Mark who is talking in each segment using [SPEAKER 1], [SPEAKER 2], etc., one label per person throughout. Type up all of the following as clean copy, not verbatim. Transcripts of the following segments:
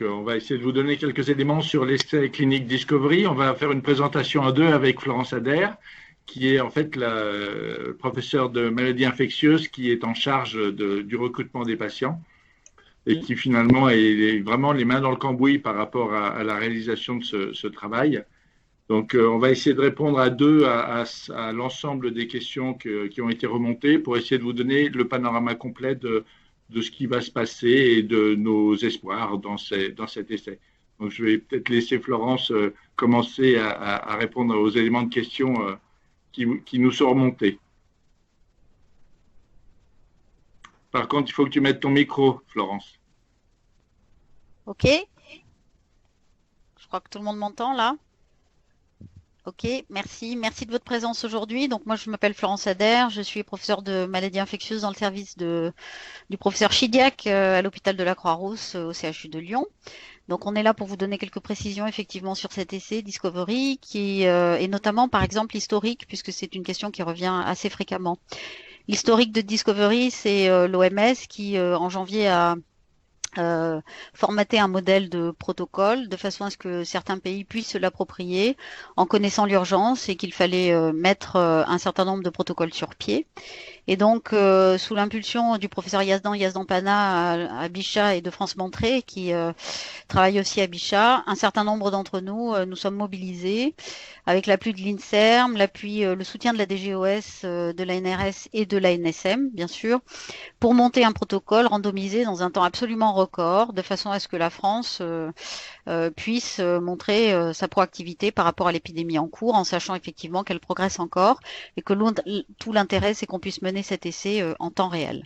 [SPEAKER 1] On va essayer de vous donner quelques éléments sur l'essai clinique Discovery. On va faire une présentation à deux avec Florence Adair, qui est en fait la professeure de maladies infectieuses qui est en charge du recrutement des patients et qui finalement est vraiment les mains dans le cambouis par rapport à la réalisation de ce travail. Donc, on va essayer de répondre à deux à l'ensemble des questions qui ont été remontées pour essayer de vous donner le panorama complet de ce qui va se passer et de nos espoirs dans cet essai. Donc, je vais peut-être laisser Florence commencer à répondre aux éléments de questions qui nous sont remontés. Par contre, il faut que tu mettes ton micro, Florence.
[SPEAKER 2] Ok. Je crois que tout le monde m'entend là. Ok, merci. Merci de votre présence aujourd'hui. Donc moi, je m'appelle Florence Adair. Je suis professeure de maladies infectieuses dans le service du professeur Chidiac à l'hôpital de la Croix-Rousse au CHU de Lyon. Donc on est là pour vous donner quelques précisions effectivement sur cet essai Discovery qui est notamment par exemple historique puisque c'est une question qui revient assez fréquemment. L'historique de Discovery, c'est l'OMS qui en janvier a formater un modèle de protocole de façon à ce que certains pays puissent se l'approprier en connaissant l'urgence et qu'il fallait mettre un certain nombre de protocoles sur pied. Et donc, sous l'impulsion du professeur Yazdan Pana à Bichat et de France Montré, qui travaille aussi à Bichat, un certain nombre d'entre nous, nous sommes mobilisés avec l'appui de l'INSERM, l'appui, le soutien de la DGOS, de la NRS et de la NSM, bien sûr, pour monter un protocole randomisé dans un temps absolument record, de façon à ce que la France puisse montrer sa proactivité par rapport à l'épidémie en cours, en sachant effectivement qu'elle progresse encore et que tout l'intérêt, c'est qu'on puisse mener cet essai en temps réel.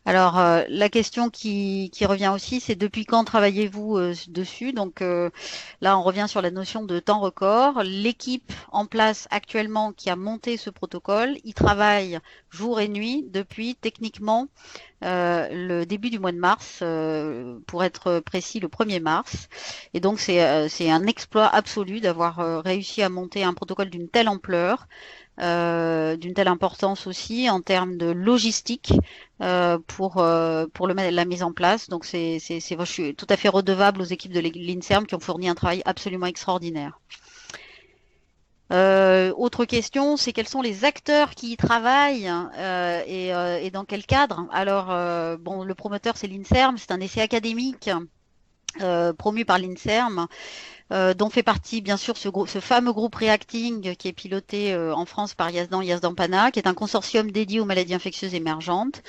[SPEAKER 2] Alors, la question qui revient aussi, c'est depuis quand travaillez-vous dessus? Donc là, on revient sur la notion de temps record. L'équipe en place actuellement qui a monté ce protocole, il travaille jour et nuit depuis techniquement le début du mois de mars, pour être précis, le 1er mars. Et donc, c'est un exploit absolu d'avoir réussi à monter un protocole d'une telle ampleur, d'une telle importance aussi en termes de logistique pour la mise en place. Donc, je suis tout à fait redevable aux équipes de l'INSERM qui ont fourni un travail absolument extraordinaire. Autre question, c'est quels sont les acteurs qui y travaillent et dans quel cadre? Alors, bon, le promoteur, c'est l'INSERM, c'est un essai académique promu par l'INSERM, dont fait partie bien sûr ce fameux groupe Reacting qui est piloté en France par Yazdan Pana, qui est un consortium dédié aux maladies infectieuses émergentes,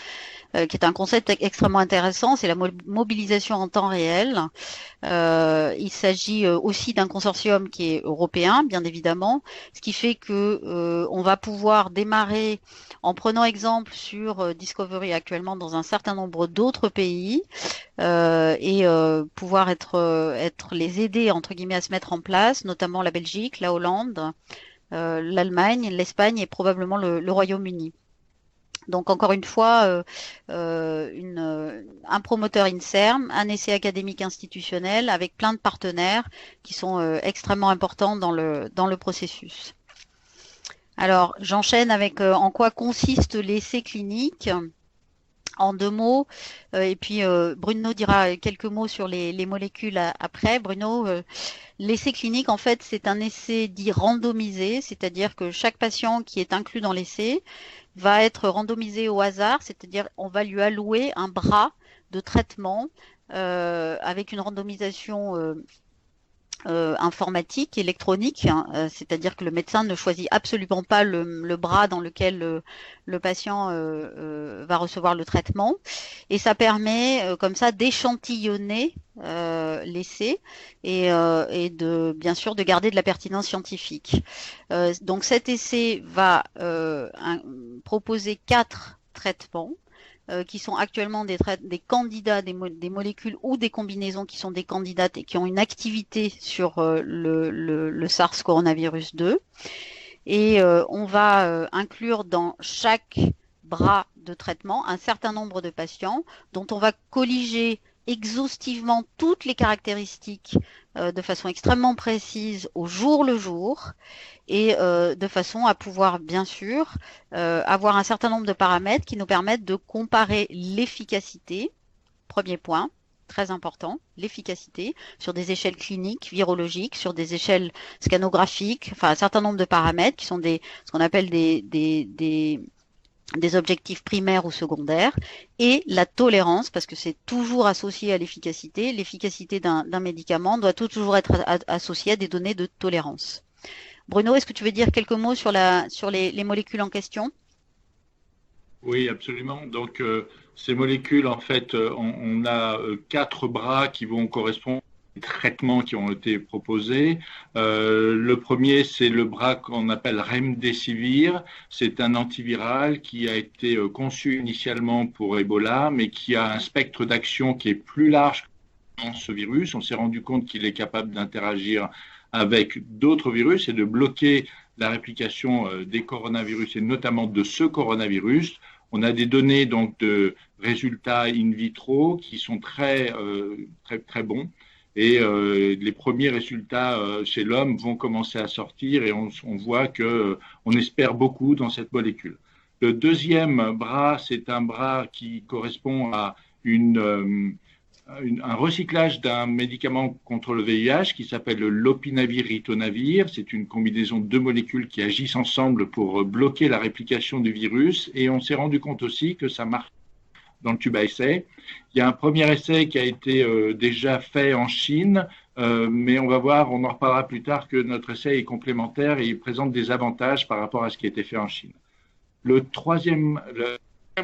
[SPEAKER 2] qui est un concept extrêmement intéressant, c'est la mobilisation en temps réel. Il s'agit aussi d'un consortium qui est européen, bien évidemment, ce qui fait que on va pouvoir démarrer en prenant exemple sur Discovery actuellement dans un certain nombre d'autres pays et pouvoir les aider entre guillemets à se mettre en place, notamment la Belgique, la Hollande, l'Allemagne, l'Espagne et probablement le Royaume-Uni. Donc encore une fois, un promoteur INSERM, un essai académique institutionnel avec plein de partenaires qui sont extrêmement importants dans le processus. Alors j'enchaîne avec en quoi consiste l'essai clinique. En deux mots, et puis Bruno dira quelques mots sur les molécules après. Bruno, l'essai clinique, en fait, c'est un essai dit randomisé, c'est-à-dire que chaque patient qui est inclus dans l'essai va être randomisé au hasard, c'est-à-dire on va lui allouer un bras de traitement avec une randomisation informatique, électronique, hein, c'est-à-dire que le médecin ne choisit absolument pas le bras dans lequel le patient va recevoir le traitement. Et ça permet comme ça d'échantillonner l'essai et bien sûr de garder de la pertinence scientifique. Donc cet essai va proposer 4 traitements qui sont actuellement des candidats, des molécules ou des combinaisons qui sont des candidates et qui ont une activité sur le SARS coronavirus 2. Et on va inclure dans chaque bras de traitement un certain nombre de patients dont on va colliger exhaustivement toutes les caractéristiques de façon extrêmement précise au jour le jour et de façon à pouvoir bien sûr avoir un certain nombre de paramètres qui nous permettent de comparer l'efficacité, premier point, très important, l'efficacité, sur des échelles cliniques, virologiques, sur des échelles scanographiques, enfin un certain nombre de paramètres qui sont ce qu'on appelle des objectifs primaires ou secondaires, et la tolérance, parce que c'est toujours associé à l'efficacité. L'efficacité d'un médicament doit toujours être associée à des données de tolérance. Bruno, est-ce que tu veux dire quelques mots sur les molécules en question?
[SPEAKER 1] Oui, absolument. Donc, ces molécules, en fait, on a 4 bras qui vont correspondre aux traitements qui ont été proposés. Le premier, c'est le bras qu'on appelle Remdesivir. C'est un antiviral qui a été conçu initialement pour Ebola, mais qui a un spectre d'action qui est plus large que ce virus. On s'est rendu compte qu'il est capable d'interagir avec d'autres virus et de bloquer la réplication des coronavirus et notamment de ce coronavirus. On a des données donc de résultats in vitro qui sont très bons et les premiers résultats chez l'homme vont commencer à sortir et on voit que on espère beaucoup dans cette molécule. Le deuxième bras, c'est un bras qui correspond à un recyclage d'un médicament contre le VIH qui s'appelle le lopinavir-ritonavir. C'est une combinaison de 2 molécules qui agissent ensemble pour bloquer la réplication du virus. Et on s'est rendu compte aussi que ça marche dans le tube à essai. Il y a un premier essai qui a été déjà fait en Chine, mais on va voir, on en reparlera plus tard, que notre essai est complémentaire et il présente des avantages par rapport à ce qui a été fait en Chine. Le troisième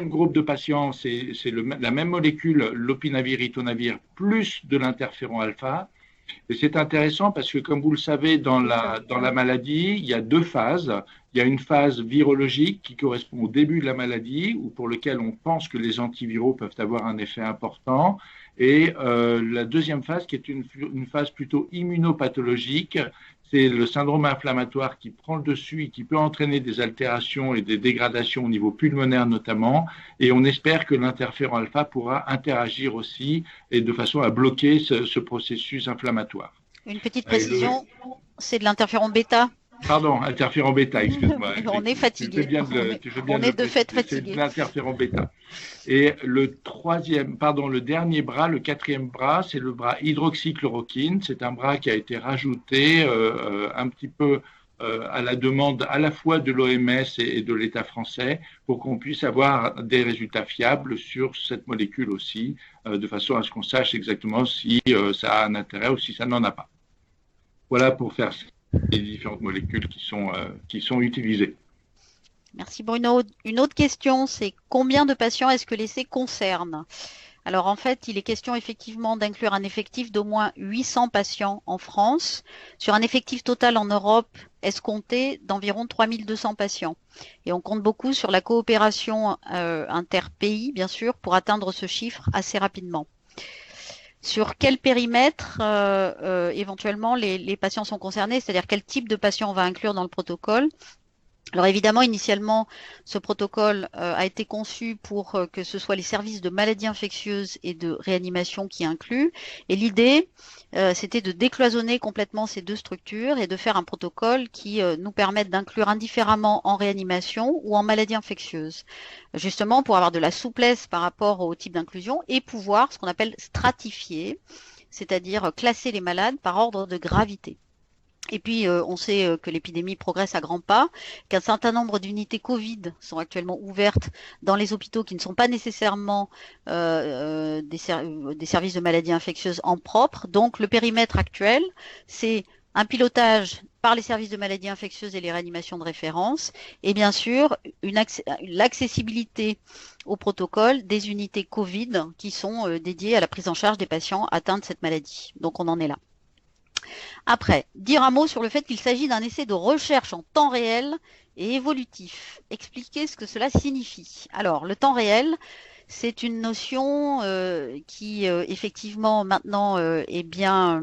[SPEAKER 1] groupe de patients, c'est la même molécule, lopinavir-ritonavir, plus de l'interféron alpha. Et c'est intéressant parce que, comme vous le savez, dans la maladie, il y a 2 phases. Il y a une phase virologique qui correspond au début de la maladie, ou pour lequel on pense que les antiviraux peuvent avoir un effet important. Et la deuxième phase, qui est une phase plutôt immunopathologique, c'est le syndrome inflammatoire qui prend le dessus et qui peut entraîner des altérations et des dégradations au niveau pulmonaire notamment. Et on espère que l'interféron alpha pourra interagir aussi et de façon à bloquer ce processus inflammatoire.
[SPEAKER 2] Une petite précision, c'est de l'interféron bêta.
[SPEAKER 1] Pardon, interféron bêta, excuse-moi.
[SPEAKER 2] On est fatigué. On est de fait fatigué.
[SPEAKER 1] C'est de l'interféron bêta. Et le dernier bras, le 4e bras, c'est le bras hydroxychloroquine. C'est un bras qui a été rajouté un petit peu à la demande à la fois de l'OMS et de l'État français pour qu'on puisse avoir des résultats fiables sur cette molécule aussi, de façon à ce qu'on sache exactement si ça a un intérêt ou si ça n'en a pas. Voilà pour faire les différentes molécules qui sont utilisées.
[SPEAKER 2] Merci Bruno. Une autre question, c'est combien de patients est-ce que l'essai concerne? Alors en fait, il est question effectivement d'inclure un effectif d'au moins 800 patients en France, sur un effectif total en Europe escompté d'environ 3200 patients. Et on compte beaucoup sur la coopération interpays, bien sûr, pour atteindre ce chiffre assez rapidement. Sur quel périmètre éventuellement les patients sont concernés, c'est-à-dire quel type de patients on va inclure dans le protocole? Alors évidemment, initialement, ce protocole a été conçu pour que ce soit les services de maladies infectieuses et de réanimation qui incluent. Et l'idée, c'était de décloisonner complètement ces 2 structures et de faire un protocole qui nous permette d'inclure indifféremment en réanimation ou en maladies infectieuses. Justement, pour avoir de la souplesse par rapport au type d'inclusion et pouvoir, ce qu'on appelle stratifier, c'est-à-dire classer les malades par ordre de gravité. Et puis, on sait que l'épidémie progresse à grands pas, qu'un certain nombre d'unités Covid sont actuellement ouvertes dans les hôpitaux qui ne sont pas nécessairement des services de maladies infectieuses en propre. Donc, le périmètre actuel, c'est un pilotage par les services de maladies infectieuses et les réanimations de référence, et bien sûr, l'accessibilité au protocole des unités Covid qui sont dédiées à la prise en charge des patients atteints de cette maladie. Donc, on en est là. Après, dire un mot sur le fait qu'il s'agit d'un essai de recherche en temps réel et évolutif. Expliquer ce que cela signifie. Alors, le temps réel, c'est une notion qui effectivement maintenant est bien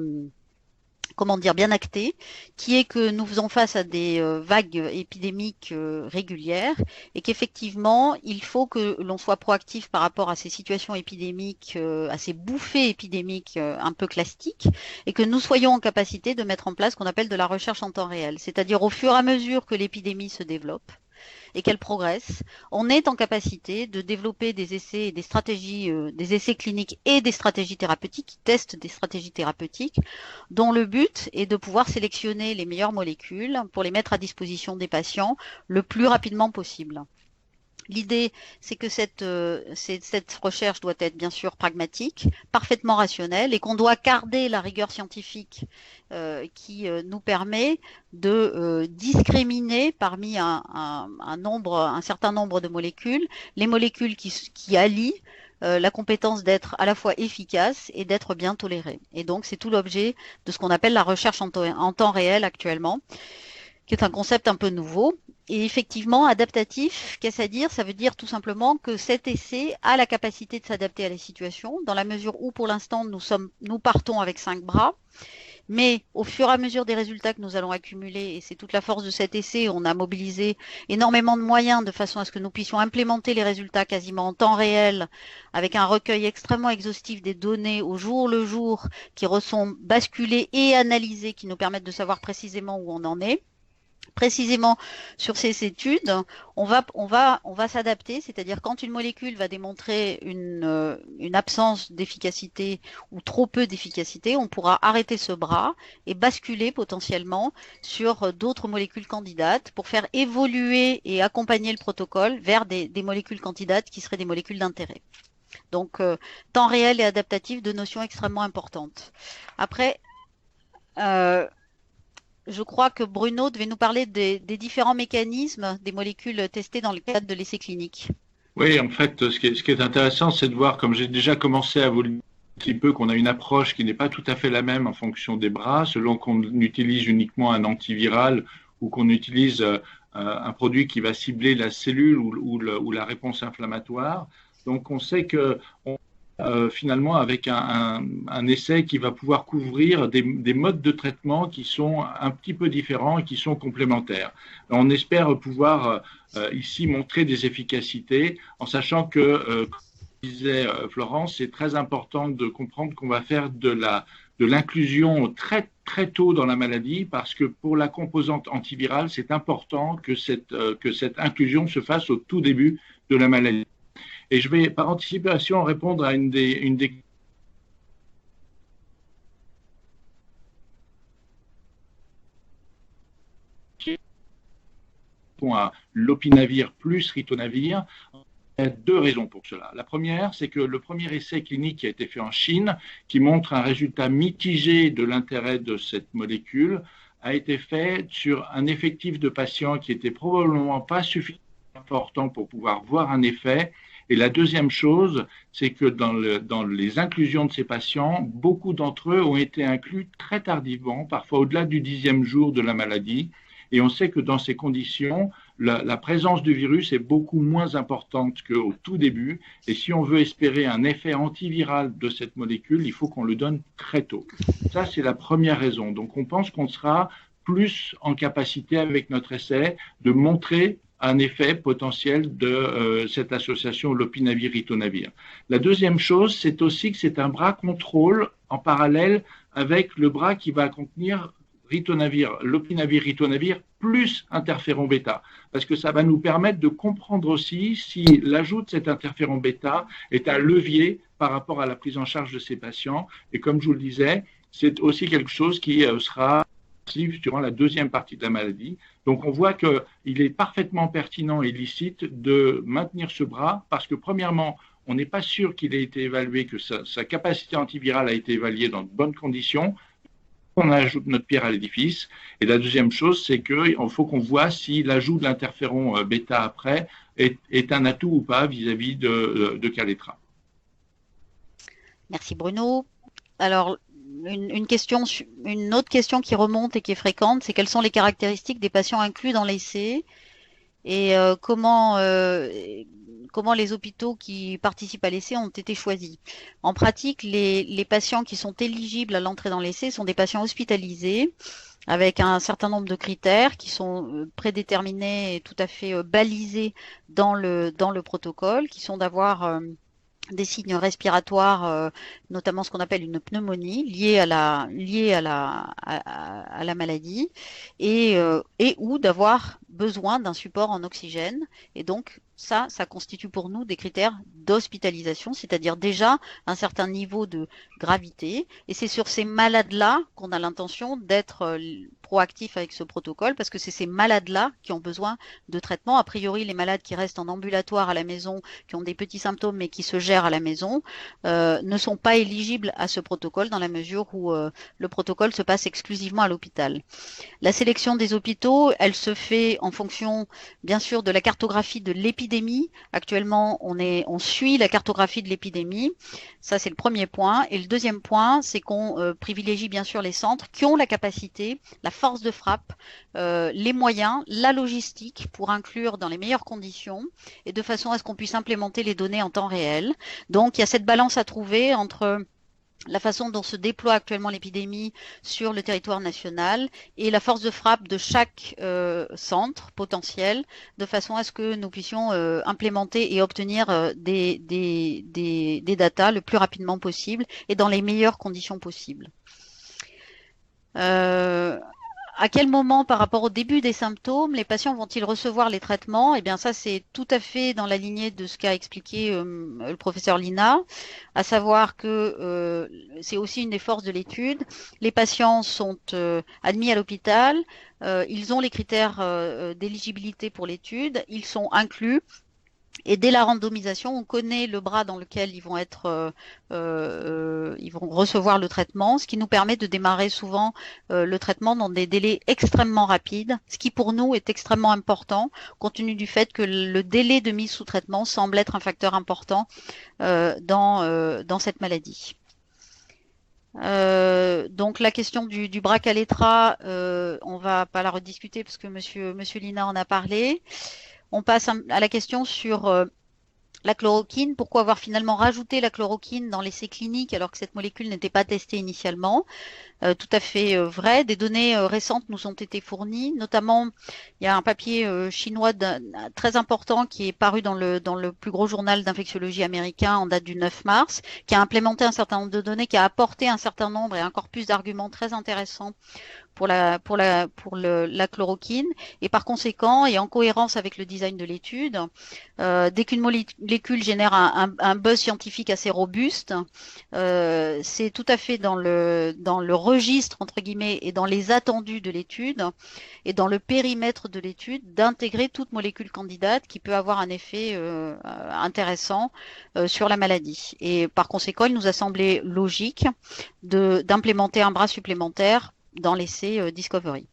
[SPEAKER 2] bien acté, qui est que nous faisons face à des vagues épidémiques régulières et qu'effectivement, il faut que l'on soit proactif par rapport à ces situations épidémiques, à ces bouffées épidémiques un peu classiques, et que nous soyons en capacité de mettre en place ce qu'on appelle de la recherche en temps réel. C'est-à-dire au fur et à mesure que l'épidémie se développe, et qu'elle progresse, on est en capacité de développer des essais et des stratégies, des essais cliniques et des stratégies thérapeutiques, qui testent des stratégies thérapeutiques, dont le but est de pouvoir sélectionner les meilleures molécules pour les mettre à disposition des patients le plus rapidement possible. L'idée, c'est que cette recherche doit être bien sûr pragmatique, parfaitement rationnelle, et qu'on doit garder la rigueur scientifique qui nous permet de discriminer parmi un certain nombre de molécules, les molécules qui allient la compétence d'être à la fois efficace et d'être bien tolérée. Et donc, c'est tout l'objet de ce qu'on appelle la recherche en temps réel actuellement, qui est un concept un peu nouveau. Et effectivement, adaptatif, qu'est-ce à dire? Ça veut dire tout simplement que cet essai a la capacité de s'adapter à la situation, dans la mesure où pour l'instant nous partons avec 5 bras, mais au fur et à mesure des résultats que nous allons accumuler, et c'est toute la force de cet essai, on a mobilisé énormément de moyens de façon à ce que nous puissions implémenter les résultats quasiment en temps réel, avec un recueil extrêmement exhaustif des données au jour le jour, qui sont basculées et analysées, qui nous permettent de savoir précisément où on en est. Précisément sur ces études, on va s'adapter, c'est-à-dire quand une molécule va démontrer une absence d'efficacité ou trop peu d'efficacité, on pourra arrêter ce bras et basculer potentiellement sur d'autres molécules candidates pour faire évoluer et accompagner le protocole vers des molécules candidates qui seraient des molécules d'intérêt. Donc, temps réel et adaptatif, deux notions extrêmement importantes. Après, je crois que Bruno devait nous parler des différents mécanismes des molécules testées dans le cadre de l'essai clinique.
[SPEAKER 1] Oui, en fait, ce qui est intéressant, c'est de voir, comme j'ai déjà commencé à vous le dire un petit peu, qu'on a une approche qui n'est pas tout à fait la même en fonction des bras, selon qu'on utilise uniquement un antiviral ou qu'on utilise un produit qui va cibler la cellule ou la réponse inflammatoire. Donc, on sait que finalement avec un essai qui va pouvoir couvrir des modes de traitement qui sont un petit peu différents et qui sont complémentaires. On espère pouvoir ici montrer des efficacités en sachant que, comme disait Florence, c'est très important de comprendre qu'on va faire de l'inclusion très très tôt dans la maladie parce que pour la composante antivirale, c'est important que cette inclusion se fasse au tout début de la maladie. Et je vais, par anticipation, répondre à une des à l'opinavir plus ritonavir. Il y a deux raisons pour cela. La première, c'est que le premier essai clinique qui a été fait en Chine, qui montre un résultat mitigé de l'intérêt de cette molécule, a été fait sur un effectif de patients qui était probablement pas suffisamment important pour pouvoir voir un effet. Et la deuxième chose, c'est que dans les inclusions de ces patients, beaucoup d'entre eux ont été inclus très tardivement, parfois au-delà du 10e jour de la maladie. Et on sait que dans ces conditions, la présence du virus est beaucoup moins importante qu'au tout début. Et si on veut espérer un effet antiviral de cette molécule, il faut qu'on le donne très tôt. Ça, c'est la première raison. Donc, on pense qu'on sera plus en capacité avec notre essai de montrer un effet potentiel de cette association lopinavir-ritonavir. La deuxième chose, c'est aussi que c'est un bras contrôle en parallèle avec le bras qui va contenir ritonavir, lopinavir-ritonavir plus interféron bêta, parce que ça va nous permettre de comprendre aussi si l'ajout de cet interféron bêta est un levier par rapport à la prise en charge de ces patients. Et comme je vous le disais, c'est aussi quelque chose qui sera durant la deuxième partie de la maladie. Donc, on voit qu'il est parfaitement pertinent et licite de maintenir ce bras parce que, premièrement, on n'est pas sûr qu'il ait été évalué, que sa capacité antivirale a été évaluée dans de bonnes conditions. On ajoute notre pierre à l'édifice. Et la deuxième chose, c'est qu'il faut qu'on voit si l'ajout de l'interféron bêta après est un atout ou pas vis-à-vis de Kaletra.
[SPEAKER 2] Merci Bruno. Alors, une autre question qui remonte et qui est fréquente, c'est quelles sont les caractéristiques des patients inclus dans l'essai et comment les hôpitaux qui participent à l'essai ont été choisis. En pratique, les patients qui sont éligibles à l'entrée dans l'essai sont des patients hospitalisés avec un certain nombre de critères qui sont prédéterminés et tout à fait balisés dans le protocole, qui sont d'avoir des signes respiratoires, notamment ce qu'on appelle une pneumonie liée à la maladie, et ou d'avoir besoin d'un support en oxygène. Et donc, ça constitue pour nous des critères d'hospitalisation, c'est-à-dire déjà un certain niveau de gravité. Et c'est sur ces malades-là qu'on a l'intention d'être proactif avec ce protocole, parce que c'est ces malades-là qui ont besoin de traitement. A priori, les malades qui restent en ambulatoire à la maison, qui ont des petits symptômes mais qui se gèrent à la maison, ne sont pas éligibles à ce protocole dans la mesure où le protocole se passe exclusivement à l'hôpital. La sélection des hôpitaux, elle se fait en fonction, bien sûr, de la cartographie de l'épidémie. Actuellement, on suit la cartographie de l'épidémie. Ça, c'est le premier point. Et le deuxième point, c'est qu'on privilégie bien sûr les centres qui ont la capacité, la force de frappe, les moyens, la logistique pour inclure dans les meilleures conditions et de façon à ce qu'on puisse implémenter les données en temps réel. Donc, il y a cette balance à trouver entre la façon dont se déploie actuellement l'épidémie sur le territoire national et la force de frappe de chaque centre potentiel, de façon à ce que nous puissions implémenter et obtenir des datas le plus rapidement possible et dans les meilleures conditions possibles. À quel moment, par rapport au début des symptômes, les patients vont-ils recevoir les traitements? Eh bien, ça, c'est tout à fait dans la lignée de ce qu'a expliqué le professeur Lina, à savoir que c'est aussi une des forces de l'étude. Les patients sont admis à l'hôpital, ils ont les critères d'éligibilité pour l'étude, ils sont inclus. Et dès la randomisation, on connaît le bras dans lequel ils vont recevoir le traitement, ce qui nous permet de démarrer souvent le traitement dans des délais extrêmement rapides, ce qui pour nous est extrêmement important, compte tenu du fait que le délai de mise sous traitement semble être un facteur important dans cette maladie. Donc la question du BRCA Letra, on va pas la rediscuter parce que Monsieur Lina en a parlé. On passe à la question sur la chloroquine. Pourquoi avoir finalement rajouté la chloroquine dans l'essai clinique alors que cette molécule n'était pas testée initialement? Tout à fait vrai. Des données récentes nous ont été fournies. Notamment, il y a un papier chinois très important qui est paru dans le plus gros journal d'infectiologie américain en date du 9 mars, qui a implémenté un certain nombre de données, qui a apporté un certain nombre et un corpus d'arguments très intéressants pour la chloroquine, et par conséquent, et en cohérence avec le design de l'étude, dès qu'une molécule génère un buzz scientifique assez robuste, c'est tout à fait dans le registre, entre guillemets, et dans les attendus de l'étude, et dans le périmètre de l'étude, d'intégrer toute molécule candidate qui peut avoir un effet intéressant sur la maladie. Et par conséquent, il nous a semblé logique d'implémenter un bras supplémentaire dans l'essai Discovery.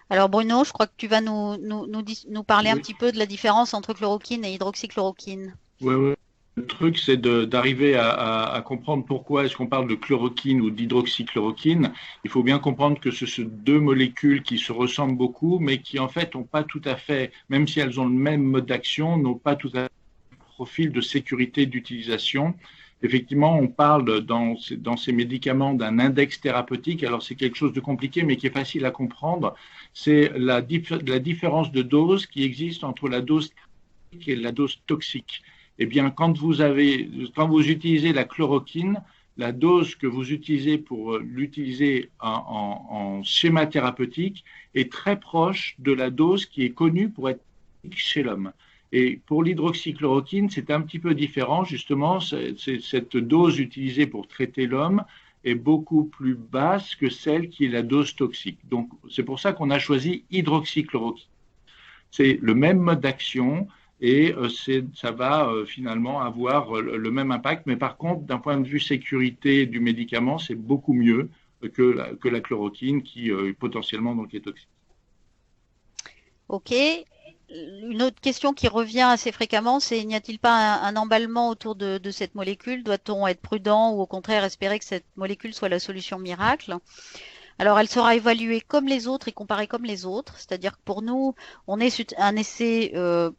[SPEAKER 2] Alors Bruno, je crois que tu vas nous parler un petit peu de la différence entre chloroquine et hydroxychloroquine.
[SPEAKER 1] Oui. Le truc, c'est d'arriver à comprendre pourquoi est-ce qu'on parle de chloroquine ou d'hydroxychloroquine. Il faut bien comprendre que ce sont deux molécules qui se ressemblent beaucoup, mais qui en fait n'ont pas tout à fait, même si elles ont le même mode d'action, n'ont pas tout à fait le profil de sécurité d'utilisation. Effectivement, on parle dans ces médicaments d'un index thérapeutique. Alors, c'est quelque chose de compliqué, mais qui est facile à comprendre. C'est la différence de dose qui existe entre la dose therapeutique et la dose toxique. Eh bien, quand vous utilisez la chloroquine, la dose que vous utilisez pour l'utiliser en schéma thérapeutique est très proche de la dose qui est connue pour être chez l'homme. Et pour l'hydroxychloroquine, c'est un petit peu différent. Justement, cette dose utilisée pour traiter l'homme est beaucoup plus basse que celle qui est la dose toxique. Donc, c'est pour ça qu'on a choisi hydroxychloroquine. C'est le même mode d'action et ça va finalement avoir le même impact. Mais par contre, d'un point de vue sécurité du médicament, c'est beaucoup mieux que la chloroquine qui potentiellement donc est toxique.
[SPEAKER 2] Ok. Une autre question qui revient assez fréquemment, c'est n'y a-t-il pas un emballement autour de cette molécule? Doit-on être prudent ou au contraire espérer que cette molécule soit la solution miracle? Alors, elle sera évaluée comme les autres et comparée comme les autres. C'est-à-dire que pour nous, on est un essai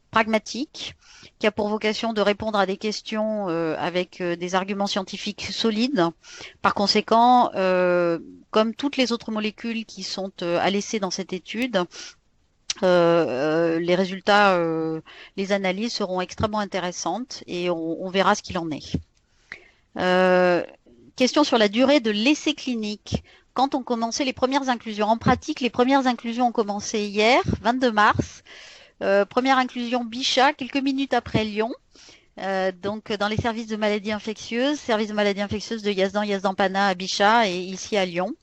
[SPEAKER 2] pragmatique qui a pour vocation de répondre à des questions avec des arguments scientifiques solides. Par conséquent, comme toutes les autres molécules qui sont à l'essai dans cette étude, les résultats, les analyses seront extrêmement intéressantes et on verra ce qu'il en est. Question sur la durée de l'essai clinique. Quand ont commencé les premières inclusions? En pratique, les premières inclusions ont commencé hier, 22 mars. Première inclusion Bichat, quelques minutes après Lyon. Donc dans les services de maladies infectieuses, service de maladies infectieuses de Yazdan, Yazdan-Pana à Bichat et ici à Lyon.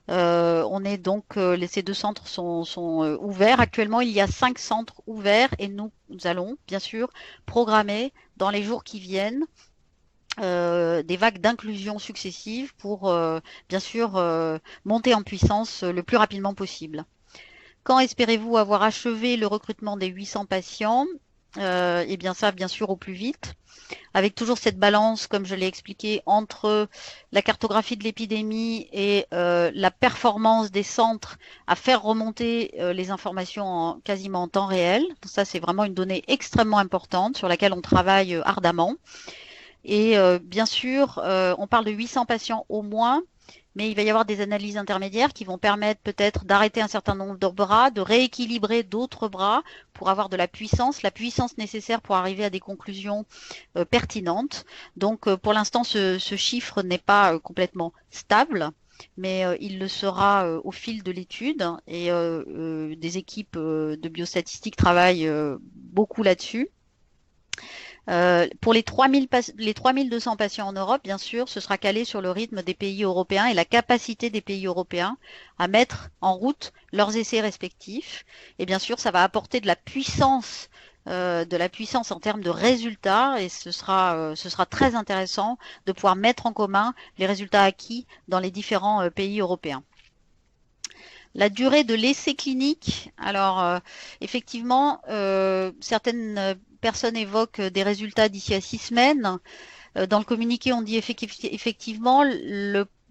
[SPEAKER 2] On est donc, ces deux centres sont ouverts. Actuellement, il y a 5 centres ouverts et nous allons bien sûr programmer dans les jours qui viennent des vagues d'inclusion successives pour bien sûr monter en puissance le plus rapidement possible. Quand espérez-vous avoir achevé le recrutement des 800 patients? Eh bien ça, bien sûr, au plus vite, avec toujours cette balance, comme je l'ai expliqué, entre la cartographie de l'épidémie et la performance des centres à faire remonter les informations quasiment en temps réel. Donc ça, c'est vraiment une donnée extrêmement importante sur laquelle on travaille ardemment. Et bien sûr, on parle de 800 patients au moins, mais il va y avoir des analyses intermédiaires qui vont permettre peut-être d'arrêter un certain nombre de bras, de rééquilibrer d'autres bras pour avoir de la puissance nécessaire pour arriver à des conclusions pertinentes. Donc pour l'instant, ce chiffre n'est pas complètement stable, mais il le sera au fil de l'étude et des équipes de biostatistiques travaillent beaucoup là-dessus. Pour les 3200 patients en Europe, bien sûr, ce sera calé sur le rythme des pays européens et la capacité des pays européens à mettre en route leurs essais respectifs. Et bien sûr, ça va apporter de la puissance en termes de résultats et ce sera très intéressant de pouvoir mettre en commun les résultats acquis dans les différents pays européens. La durée de l'essai clinique, alors effectivement, certaines personnes évoquent des résultats d'ici à 6 semaines. Dans le communiqué, on dit effectivement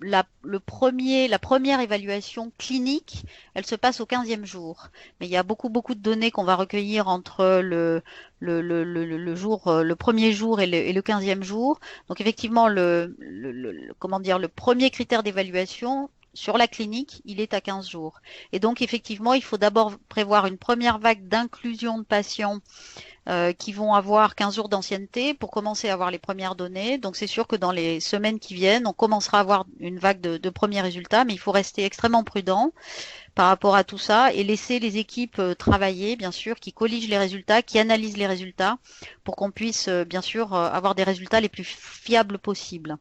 [SPEAKER 2] la première évaluation clinique, elle se passe au 15e jour. Mais il y a beaucoup de données qu'on va recueillir entre le premier jour et le 15e jour. Donc effectivement, le premier critère d'évaluation sur la clinique, il est à 15 jours. Et donc, effectivement, il faut d'abord prévoir une première vague d'inclusion de patients qui vont avoir 15 jours d'ancienneté pour commencer à avoir les premières données. Donc, c'est sûr que dans les semaines qui viennent, on commencera à avoir une vague de premiers résultats, mais il faut rester extrêmement prudent par rapport à tout ça et laisser les équipes travailler, bien sûr, qui colligent les résultats, qui analysent les résultats pour qu'on puisse, bien sûr, avoir des résultats les plus fiables possibles.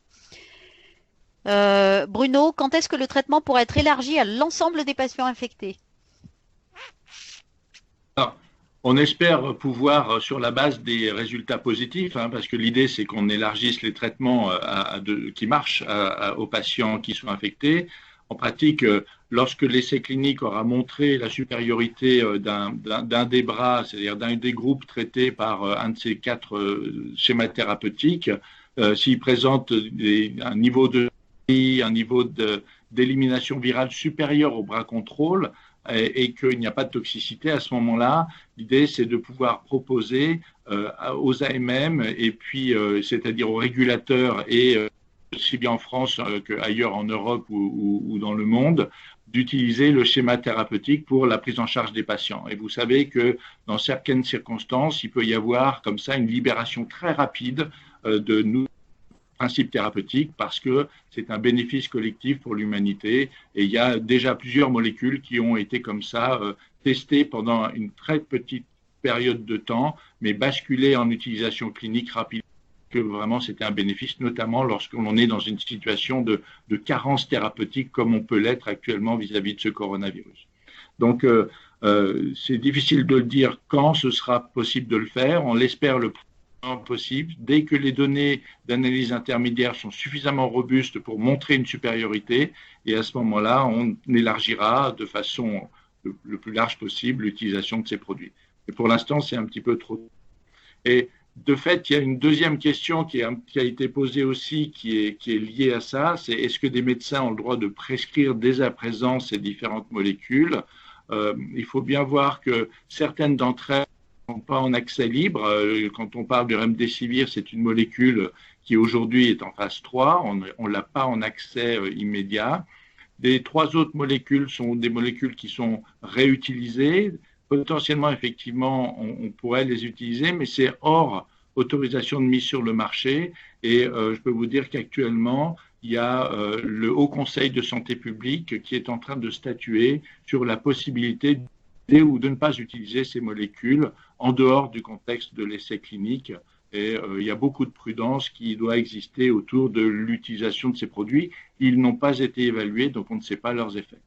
[SPEAKER 2] Bruno, quand est-ce que le traitement pourra être élargi à l'ensemble des patients infectés?
[SPEAKER 1] Alors, on espère pouvoir, sur la base des résultats positifs, parce que l'idée c'est qu'on élargisse les traitements qui marchent aux patients qui sont infectés. En pratique, lorsque l'essai clinique aura montré la supériorité d'un des bras, c'est-à-dire d'un des groupes traités par un de ces 4 schémas thérapeutiques, s'il présente un niveau d'élimination virale supérieur au bras contrôle et qu'il n'y a pas de toxicité, à ce moment-là, l'idée c'est de pouvoir proposer aux AMM et puis c'est-à-dire aux régulateurs et aussi bien en France qu'ailleurs en Europe ou dans le monde, d'utiliser le schéma thérapeutique pour la prise en charge des patients. Et vous savez que dans certaines circonstances, il peut y avoir comme ça une libération très rapide de nous principe thérapeutique parce que c'est un bénéfice collectif pour l'humanité et il y a déjà plusieurs molécules qui ont été comme ça testées pendant une très petite période de temps mais basculées en utilisation clinique rapide que vraiment c'était un bénéfice, notamment lorsqu'on est dans une situation de carence thérapeutique comme on peut l'être actuellement vis-à-vis de ce coronavirus. Donc c'est difficile de le dire quand ce sera possible de le faire, on l'espère le plus possible. Dès que les données d'analyse intermédiaire sont suffisamment robustes pour montrer une supériorité, et à ce moment-là, on élargira de façon le plus large possible l'utilisation de ces produits. Mais pour l'instant, c'est un petit peu trop. Et de fait, il y a une deuxième question qui a été posée aussi, qui est liée à ça, c'est est-ce que des médecins ont le droit de prescrire dès à présent ces différentes molécules? Il faut bien voir que certaines d'entre elles pas en accès libre. Quand on parle du remdesivir, c'est une molécule qui aujourd'hui est en phase 3. On ne l'a pas en accès immédiat. Les 3 autres molécules sont des molécules qui sont réutilisées. potentiellement, effectivement, on pourrait les utiliser, mais c'est hors autorisation de mise sur le marché. Et je peux vous dire qu'actuellement, il y a le Haut Conseil de santé publique qui est en train de statuer sur la possibilité ou de ne pas utiliser ces molécules en dehors du contexte de l'essai clinique. Et il y a beaucoup de prudence qui doit exister autour de l'utilisation de ces produits. Ils n'ont pas été évalués, donc on ne sait pas leurs effets.